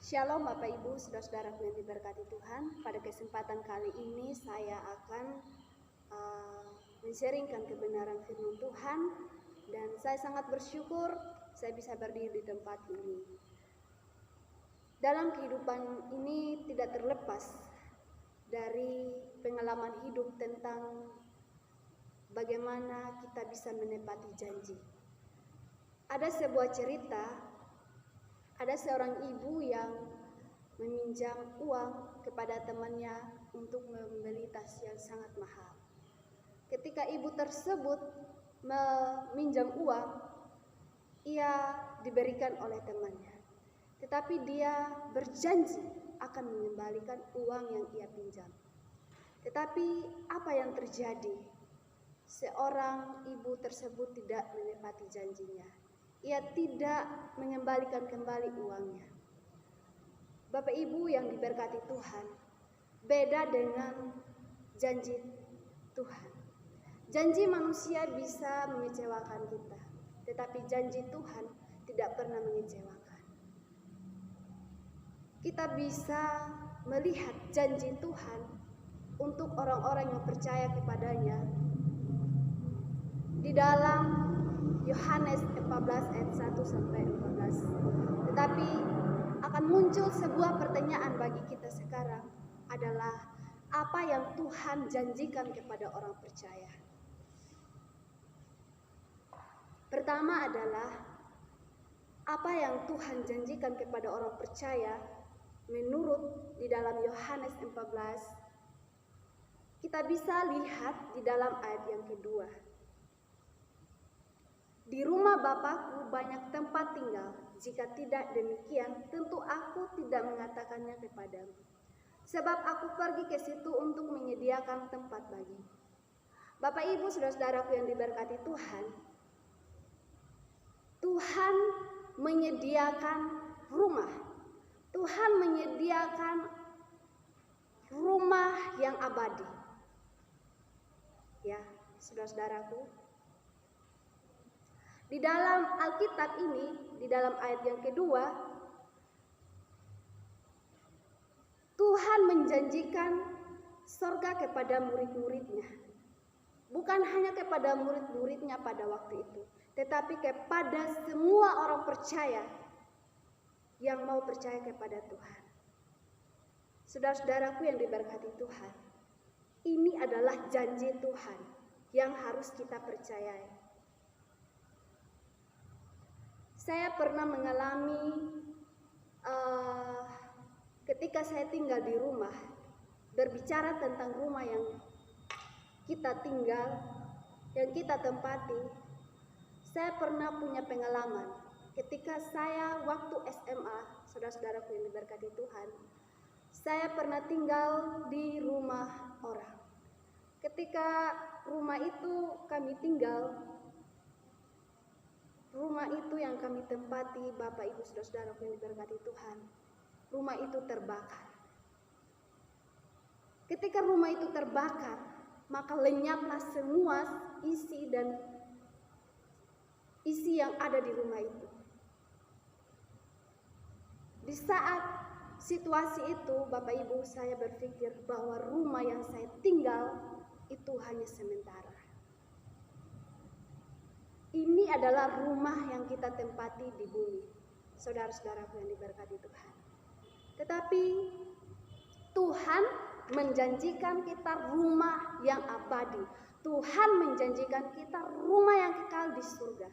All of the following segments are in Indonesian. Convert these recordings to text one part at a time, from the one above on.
Shalom Bapak Ibu, saudara-saudaraku yang diberkati Tuhan. Pada kesempatan kali ini saya akan men-sharingkan kebenaran firman Tuhan. Dan saya sangat bersyukur saya bisa berdiri di tempat ini. Dalam kehidupan ini tidak terlepas dari pengalaman hidup tentang bagaimana kita bisa menepati janji. Ada sebuah cerita. Ada seorang ibu yang meminjam uang kepada temannya untuk membeli tas yang sangat mahal. Ketika ibu tersebut meminjam uang, ia diberikan oleh temannya. Tetapi dia berjanji akan mengembalikan uang yang ia pinjam. Tetapi apa yang terjadi? Seorang ibu tersebut tidak menepati janjinya. Ia tidak mengembalikan kembali uangnya. Bapak Ibu yang diberkati Tuhan, beda dengan janji Tuhan. Janji manusia bisa mengecewakan kita, tetapi janji Tuhan tidak pernah mengecewakan. Kita bisa melihat janji Tuhan untuk orang-orang yang percaya kepadanya di dalam Yohanes 14 ayat 1 sampai 14. Tetapi akan muncul sebuah pertanyaan bagi kita sekarang adalah apa yang Tuhan janjikan kepada orang percaya. Pertama adalah apa yang Tuhan janjikan kepada orang percaya menurut di dalam Yohanes 14. Kita bisa lihat di dalam ayat yang kedua. Di rumah Bapakku banyak tempat tinggal. Jika tidak demikian, tentu aku tidak mengatakannya kepadamu. Sebab aku pergi ke situ untuk menyediakan tempat bagimu. Bapak Ibu saudara-saudaraku yang diberkati Tuhan, Tuhan menyediakan rumah. Tuhan menyediakan rumah yang abadi. Ya, saudara-saudaraku. Di dalam Alkitab ini, di dalam ayat yang kedua, Tuhan menjanjikan surga kepada murid-muridnya. Bukan hanya kepada murid-muridnya pada waktu itu, tetapi kepada semua orang percaya yang mau percaya kepada Tuhan. Saudara-saudaraku yang diberkati Tuhan, ini adalah janji Tuhan yang harus kita percayai. Saya pernah mengalami ketika saya tinggal di rumah, berbicara tentang rumah yang kita tinggal, yang kita tempati. Saya pernah punya pengalaman ketika saya waktu SMA, saudara-saudaraku yang diberkati Tuhan, saya pernah tinggal di rumah orang. Ketika rumah itu kami tinggal, rumah itu yang kami tempati, Bapak Ibu saudara-saudaraku yang diberkati Tuhan, rumah itu terbakar. Ketika rumah itu terbakar, maka lenyaplah semua isi yang ada di rumah itu. Di saat situasi itu, Bapak Ibu, saya berpikir bahwa rumah yang saya tinggal itu hanya sementara. Ini adalah rumah yang kita tempati di bumi, saudara-saudaraku yang diberkati Tuhan. Tetapi Tuhan menjanjikan kita rumah yang abadi. Tuhan menjanjikan kita rumah yang kekal di surga.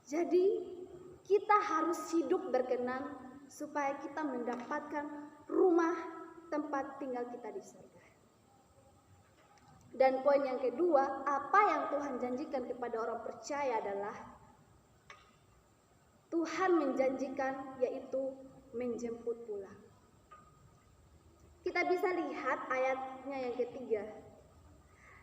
Jadi kita harus hidup berkenan supaya kita mendapatkan rumah tempat tinggal kita di surga. Dan poin yang kedua, apa yang Tuhan janjikan kepada orang percaya adalah Tuhan menjanjikan yaitu menjemput pulang. Kita bisa lihat ayatnya yang ketiga.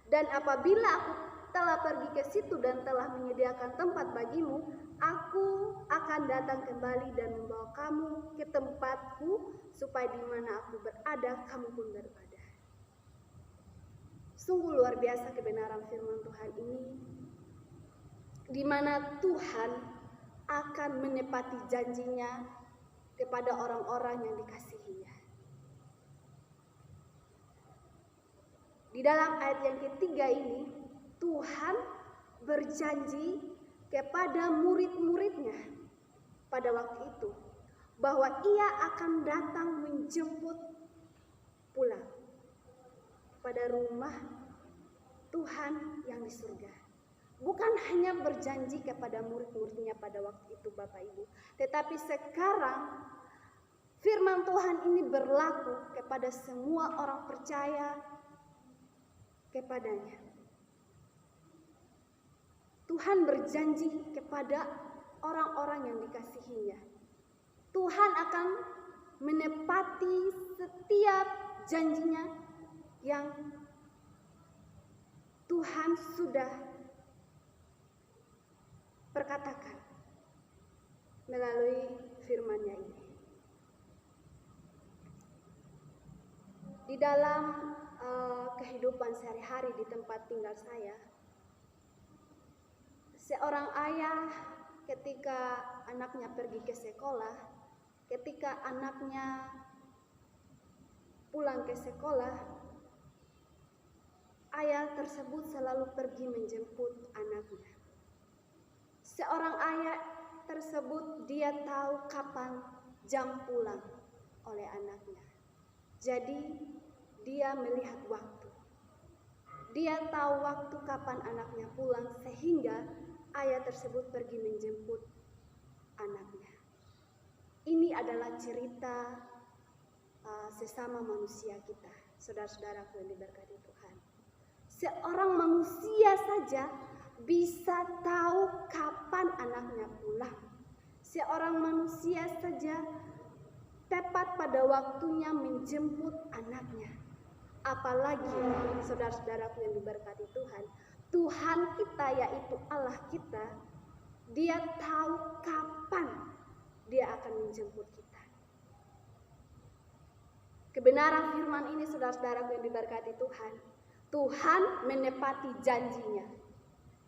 Dan apabila aku telah pergi ke situ dan telah menyediakan tempat bagimu, aku akan datang kembali dan membawa kamu ke tempatku, supaya di mana aku berada, kamu pun berada. Sungguh luar biasa kebenaran firman Tuhan ini, di mana Tuhan akan menepati janjinya kepada orang-orang yang dikasihinya. Di dalam ayat yang ketiga ini, Tuhan berjanji kepada murid-muridnya pada waktu itu bahwa Ia akan datang menjemput pulang pada rumah Tuhan yang di surga. Bukan hanya berjanji kepada murid-muridnya pada waktu itu Bapak Ibu, tetapi sekarang firman Tuhan ini berlaku kepada semua orang percaya kepadanya. Tuhan berjanji kepada orang-orang yang dikasihinya. Tuhan akan menepati setiap janjinya yang Tuhan sudah perkatakan melalui firman-Nya ini. Di dalam kehidupan sehari-hari di tempat tinggal saya, seorang ayah ketika anaknya pergi ke sekolah, ketika anaknya pulang ke sekolah, ayah tersebut selalu pergi menjemput anaknya. Seorang ayah tersebut dia tahu kapan jam pulang oleh anaknya. Jadi dia melihat waktu. Dia tahu waktu kapan anaknya pulang sehingga ayah tersebut pergi menjemput anaknya. Ini adalah cerita sesama manusia kita, saudara-saudaraku yang diberkati Tuhan. Seorang manusia saja bisa tahu kapan anaknya pulang. Seorang manusia saja tepat pada waktunya menjemput anaknya. Apalagi saudara-saudaraku yang diberkati Tuhan, Tuhan kita yaitu Allah kita, Dia tahu kapan Dia akan menjemput kita. Kebenaran firman ini saudara-saudaraku yang diberkati Tuhan, Tuhan menepati janjinya.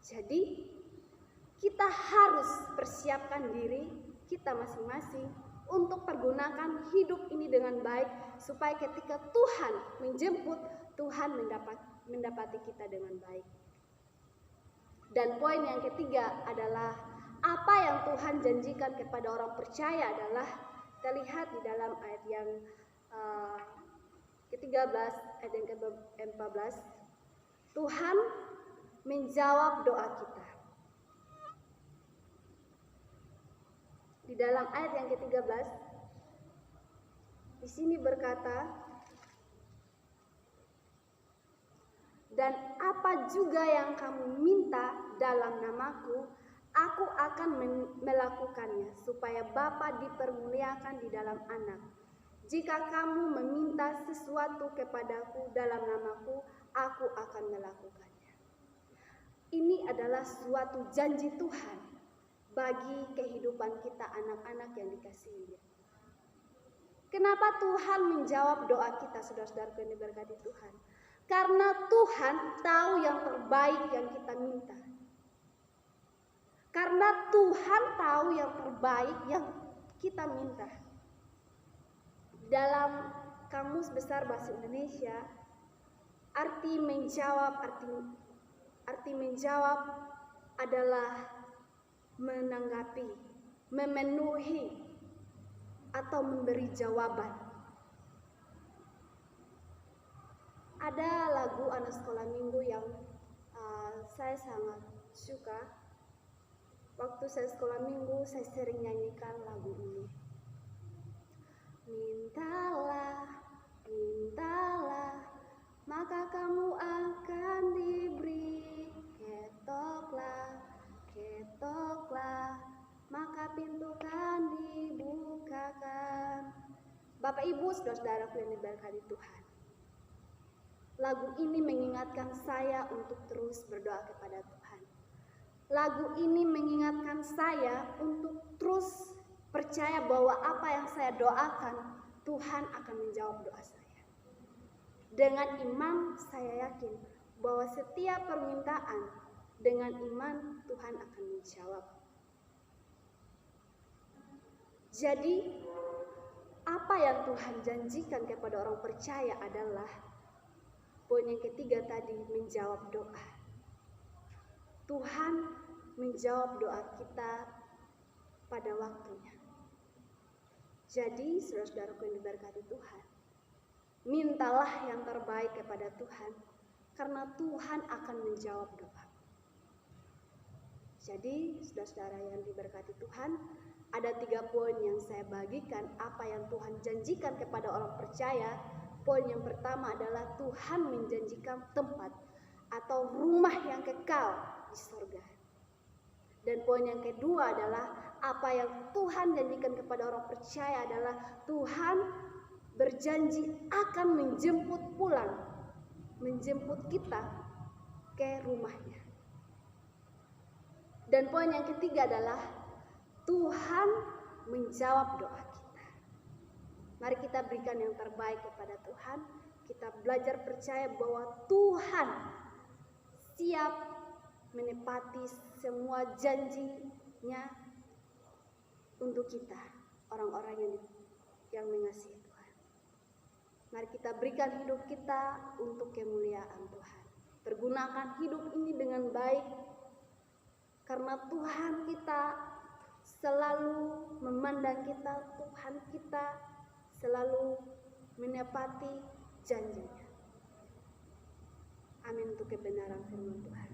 Jadi kita harus persiapkan diri kita masing-masing untuk pergunakan hidup ini dengan baik supaya ketika Tuhan menjemput, Tuhan mendapati kita dengan baik. Dan poin yang ketiga adalah apa yang Tuhan janjikan kepada orang percaya adalah kita lihat di dalam ayat yang ke-13 ayat yang ke-14, Tuhan menjawab doa kita. Di dalam ayat yang ke-13 di sini berkata, dan apa juga yang kamu minta dalam namaku, aku akan melakukannya supaya Bapa dipermuliakan di dalam Anak. Jika kamu meminta sesuatu kepadaku dalam namaku, aku akan melakukannya. Ini adalah suatu janji Tuhan bagi kehidupan kita anak-anak yang dikasihi. Kenapa Tuhan menjawab doa kita, saudara-saudara yang diberkati Tuhan? Karena Tuhan tahu yang terbaik yang kita minta. Karena Tuhan tahu yang terbaik yang kita minta. Dalam Kamus Besar Bahasa Indonesia, arti menjawab adalah menanggapi, memenuhi, atau memberi jawaban. Ada lagu anak sekolah minggu yang saya sangat suka. Waktu saya sekolah minggu, saya sering nyanyikan lagu ini. Mintalah, mintalah, maka kamu akan diberi. Ketoklah, ketoklah, maka pintu kan dibukakan. Bapak Ibu, saudara-saudaraku yang diberkati Tuhan, lagu ini mengingatkan saya untuk terus berdoa kepada Tuhan. Lagu ini mengingatkan saya untuk terus percaya bahwa apa yang saya doakan, Tuhan akan menjawab doa saya. Dengan iman saya yakin bahwa setiap permintaan dengan iman Tuhan akan menjawab. Jadi apa yang Tuhan janjikan kepada orang percaya adalah poin yang ketiga tadi, menjawab doa. Tuhan menjawab doa kita pada waktunya. Jadi saudara-saudaraku yang diberkati Tuhan, mintalah yang terbaik kepada Tuhan, karena Tuhan akan menjawab doa. Jadi saudara-saudara yang diberkati Tuhan, ada 3 poin yang saya bagikan apa yang Tuhan janjikan kepada orang percaya. Poin yang pertama adalah Tuhan menjanjikan tempat atau rumah yang kekal di surga. Dan poin yang kedua adalah apa yang Tuhan janjikan kepada orang percaya adalah Tuhan berjanji akan menjemput kita ke rumahnya. Dan poin yang ketiga adalah Tuhan menjawab doa kita. Mari kita berikan yang terbaik kepada Tuhan. Kita belajar percaya bahwa Tuhan siap menepati semua janjinya untuk kita, orang-orang yang mengasihi Tuhan. Mari kita berikan hidup kita untuk kemuliaan Tuhan. Pergunakan hidup ini dengan baik, karena Tuhan kita selalu memandang kita, Tuhan kita selalu menepati janjinya. Amin untuk kebenaran firman Tuhan.